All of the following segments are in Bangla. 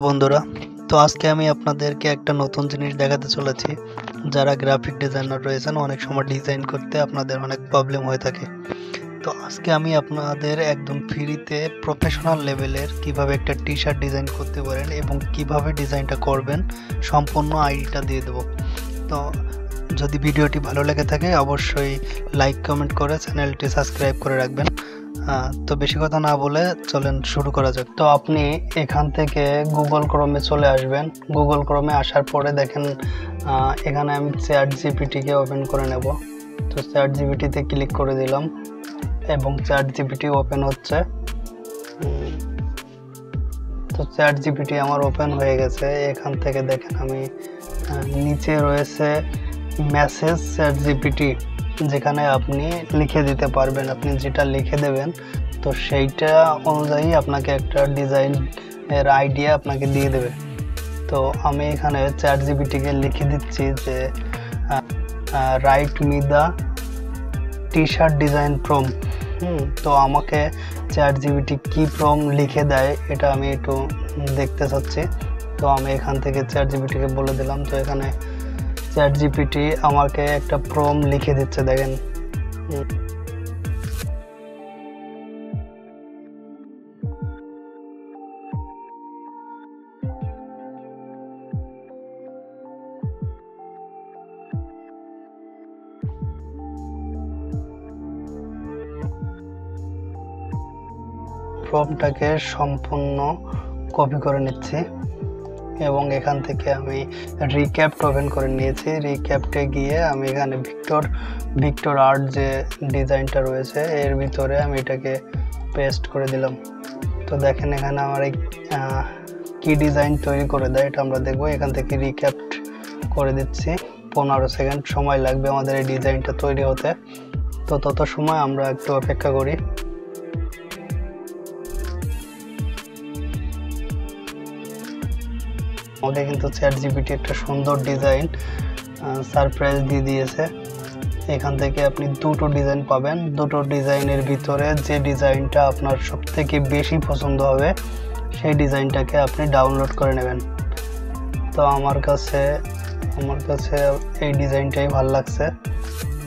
বন্ধুরা, তো আজকে আমি আপনাদেরকে একটা নতুন জিনিস দেখাতে চলেছি। যারা গ্রাফিক ডিজাইনার রয়েছেন, অনেক সময় ডিজাইন করতে আপনাদের অনেক প্রবলেম হয়ে থাকে। তো আজকে আমি আপনাদের একদম ফ্রিতে প্রফেশনাল লেভেলের কিভাবে একটা টি শার্ট ডিজাইন করতে পারেন এবং কিভাবে ডিজাইনটা করবেন সম্পূর্ণ আইডিটা দিয়ে দেবো। তো যদি ভিডিওটি ভালো লেগে থাকে অবশ্যই লাইক কমেন্ট করে চ্যানেলটি সাবস্ক্রাইব করে রাখবেন। তো বেশি কথা না বলে চলেন শুরু করা যাক। তো আপনি এখান থেকে গুগল ক্রোমে চলে আসবেন। গুগল ক্রোমে আসার পরে দেখেন এখানে আমি চ্যাট জিপিটিকে ওপেন করে নেব। তো চ্যাট জিপিটিতে ক্লিক করে দিলাম এবং চ্যাট জিপিটি ওপেন হচ্ছে। তো চ্যাট জিপিটি আমার ওপেন হয়ে গেছে। এখান থেকে দেখেন আমি নিচে রয়েছে মেসেজ চ্যাট জিপিটি, যেখানে আপনি লিখে দিতে পারবেন। আপনি যেটা লিখে দেবেন তো সেইটা অনুযায়ী আপনাকে একটা ডিজাইনের আইডিয়া আপনাকে দিয়ে দেবে। তো আমি এখানে চ্যাট জিপিটিকে লিখে দিচ্ছি যে write me the T shirt design from. তো আমাকে চ্যাট জিপিটি কি প্রম লিখে দেয় এটা আমি একটু দেখতে চাচ্ছি। তো আমি এখান থেকে চ্যাট জিপিটিকে বলে দিলাম। তো এখানে চ্যাট জিপিটি আমাকে একটা প্রম লিখে দিচ্ছে, দেখেন। প্রমটাকে সম্পূর্ণ কপি করে নিচ্ছি এবং এখান থেকে আমি রিক্যাপ্ট ওপেন করে নিয়েছি। রিক্যাপ্টে গিয়ে আমি এখানে ভিক্টর আর্ট যে ডিজাইনটা রয়েছে এর ভিতরে আমি এটাকে পেস্ট করে দিলাম। তো দেখেন এখানে আমার কি ডিজাইন তৈরি করে দেয় এটা আমরা দেখবো। এখান থেকে রিক্যাপ্ট করে দিচ্ছি। 15 সেকেন্ড সময় লাগবে আমাদের এই ডিজাইনটা তৈরি হতে। তো তত সময় আমরা একটু অপেক্ষা করি। আমাকে কিন্তু চ্যাট জিপিটি একটা সুন্দর ডিজাইন সারপ্রাইজ দিয়ে দিয়েছে। এখান থেকে আপনি দুটো ডিজাইন পাবেন। দুটো ডিজাইনের ভিতরে যে ডিজাইনটা আপনার সবথেকে বেশি পছন্দ হবে সেই ডিজাইনটাকে আপনি ডাউনলোড করে নেবেন। তো আমার কাছে এই ডিজাইনটাই ভালো লাগছে।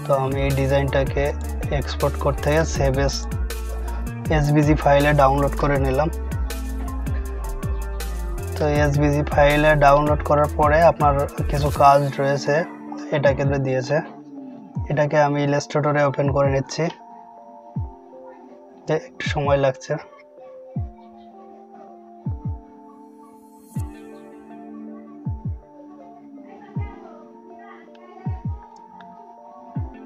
তো আমি এই ডিজাইনটাকে এক্সপোর্ট করতে সেভ এসভিজি ফাইলে ডাউনলোড করে নিলাম। তো এসভিজি ফাইলে ডাউনলোড করার পরে আপনার কিছু কাজ রয়েছে, এটাকে দিয়েছে। এটাকে আমি ইলাস্ট্রেটরে ওপেন করে নিচ্ছি, একটু সময় লাগছে।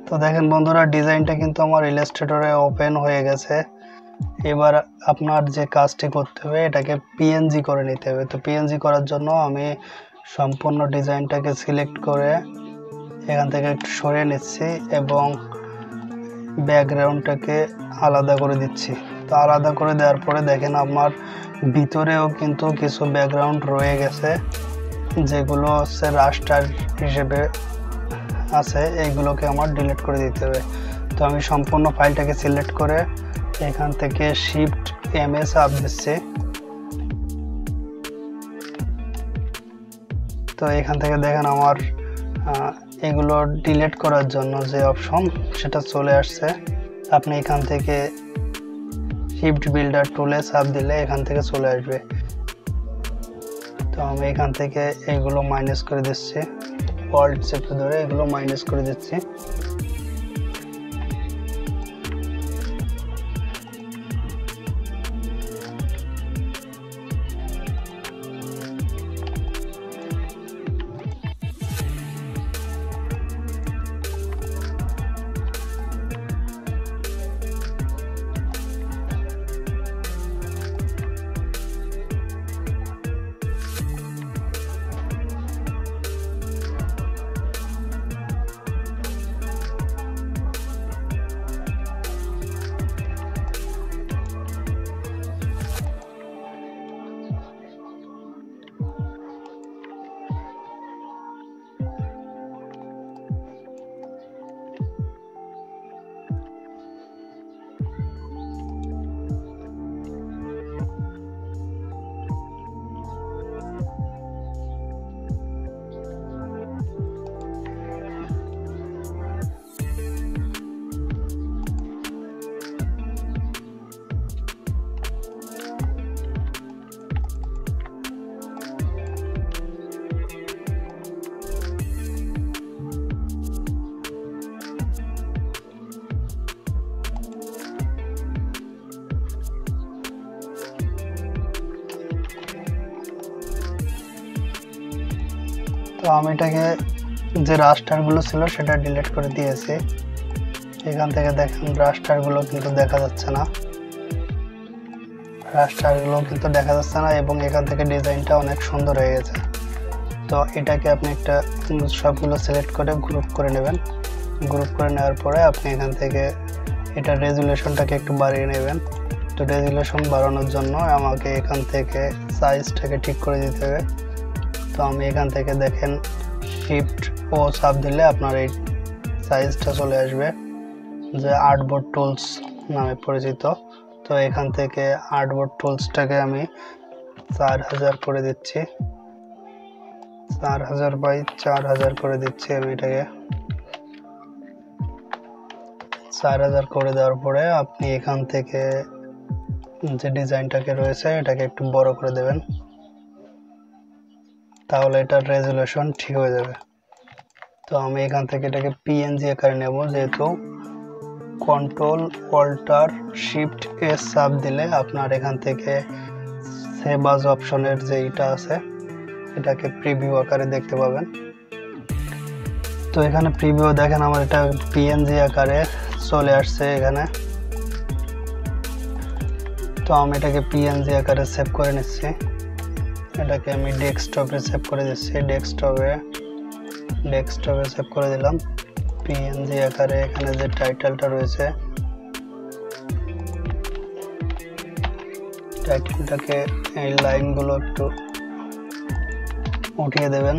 তো দেখেন বন্ধুরা, ডিজাইনটা কিন্তু আমার ইলাস্ট্রেটরে ওপেন হয়ে গেছে। এবার আপনার যে কাজটি করতে হবে এটাকে পিএনজি করে নিতে হবে। তো পিএনজি করার জন্য আমি সম্পূর্ণ ডিজাইনটাকে সিলেক্ট করে এখান থেকে একটু সরিয়ে নিচ্ছি এবং ব্যাকগ্রাউন্ডটাকে আলাদা করে দিচ্ছি। তো আলাদা করে দেওয়ার পরে দেখেন আমার ভিতরেও কিন্তু কিছু ব্যাকগ্রাউন্ড রয়ে গেছে, যেগুলো হচ্ছে রাস্টার হিসেবে আছে। এইগুলোকে আমার ডিলিট করে দিতে হবে। তো আমি সম্পূর্ণ ফাইলটাকে সিলেক্ট করে এখান থেকে শিফট এমএ চাপ দিচ্ছি। তো এখান থেকে দেখেন আমার এগুলো ডিলিট করার জন্য যে অপশন সেটা চলে আসছে। আপনি এখান থেকে শিফট বিল্ডার টুলে চাপ দিলে এখান থেকে চলে আসবে। তো আমি এখান থেকে এগুলো মাইনাস করে দিচ্ছি, অল্ট চেপে ধরে এগুলো মাইনাস করে দিচ্ছি। তো আমি এটাকে যে রাস্টারগুলো ছিল সেটা ডিলিট করে দিয়েছি। এখান থেকে দেখেন রাস্টারগুলো কিন্তু দেখা যাচ্ছে না, এবং এখান থেকে ডিজাইনটা অনেক সুন্দর হয়ে গেছে। তো এটাকে আপনি একটা সবগুলো সিলেক্ট করে গ্রুপ করে নেবেন। গ্রুপ করে নেওয়ার পরে আপনি এখান থেকে এটা রেজুলেশনটাকে একটু বাড়িয়ে নেবেন। তো রেজুলেশন বাড়ানোর জন্য আমাকে এখান থেকে সাইজটাকে ঠিক করে দিতে হবে। তো আমি এখান থেকে দেখেন শিফট ও চাপ দিলে আপনার এই সাইজটা চলে আসবে, যে আর্টবোর্ড টুলস নামে পরিচিত। তো এখান থেকে আর্টবোর্ড টুলসটাকে আমি 4000 করে দিচ্ছি, 4000 বাই 4000 করে দিচ্ছি। আমি এটাকে 4000 করে দেওয়ার পরে আপনি এখান থেকে যে ডিজাইনটাকে রয়েছে এটাকে একটু বড় করে দেবেন, তাহলে এটার রেজুলেশন ঠিক হয়ে যাবে। তো আমি এখান থেকে এটাকে পিএনজি আকারে নেব, যেহেতু কন্ট্রোল অল্টার শিফট এস চাপ দিলে আপনার এখান থেকে সেভ আজ অপশনের যে এটা আছে এটাকে প্রিভিউ আকারে দেখতে পাবেন। তো এখানে প্রিভিউ দেখেন আমার এটা পিএনজি আকারে চলে আসছে এখানে। তো আমি এটাকে পিএনজি আকারে সেভ করে নিচ্ছি, এটাকে আমি ডেস্কটপে সেভ করে দিচ্ছি। ডেস্কটপে সেভ করে দিলাম পিএনজি আকারে। এখানে যে টাইটেলটা রয়েছে টাইটেলটাকে এই লাইনগুলো একটু উঠিয়ে দেবেন।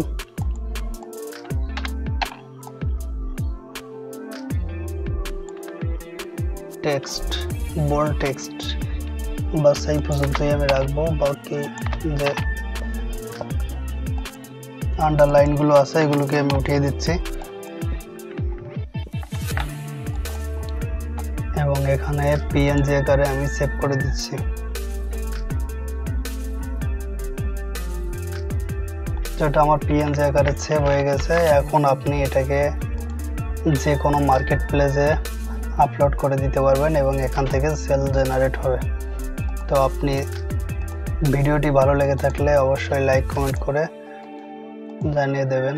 টেক্সট বোল্ড টেক্সট বাস এই পর্যন্তই আমি রাখবো। বাকি যে আন্ডারলাইনগুলো আছে এগুলোকে আমি উঠিয়ে দিচ্ছি, এবং এখানে পিএনজি আকারে আমি সেভ করে দিচ্ছি। যেটা আমার পিএনজি আকারে সেভ হয়ে গেছে। এখন আপনি এটাকে যে কোনো মার্কেট প্লেসে আপলোড করে দিতে পারবেন এবং এখান থেকে সেল জেনারেট হবে। তো আপনি ভিডিওটি ভালো লেগে থাকলে অবশ্যই লাইক কমেন্ট করে জানিয়ে দেবেন।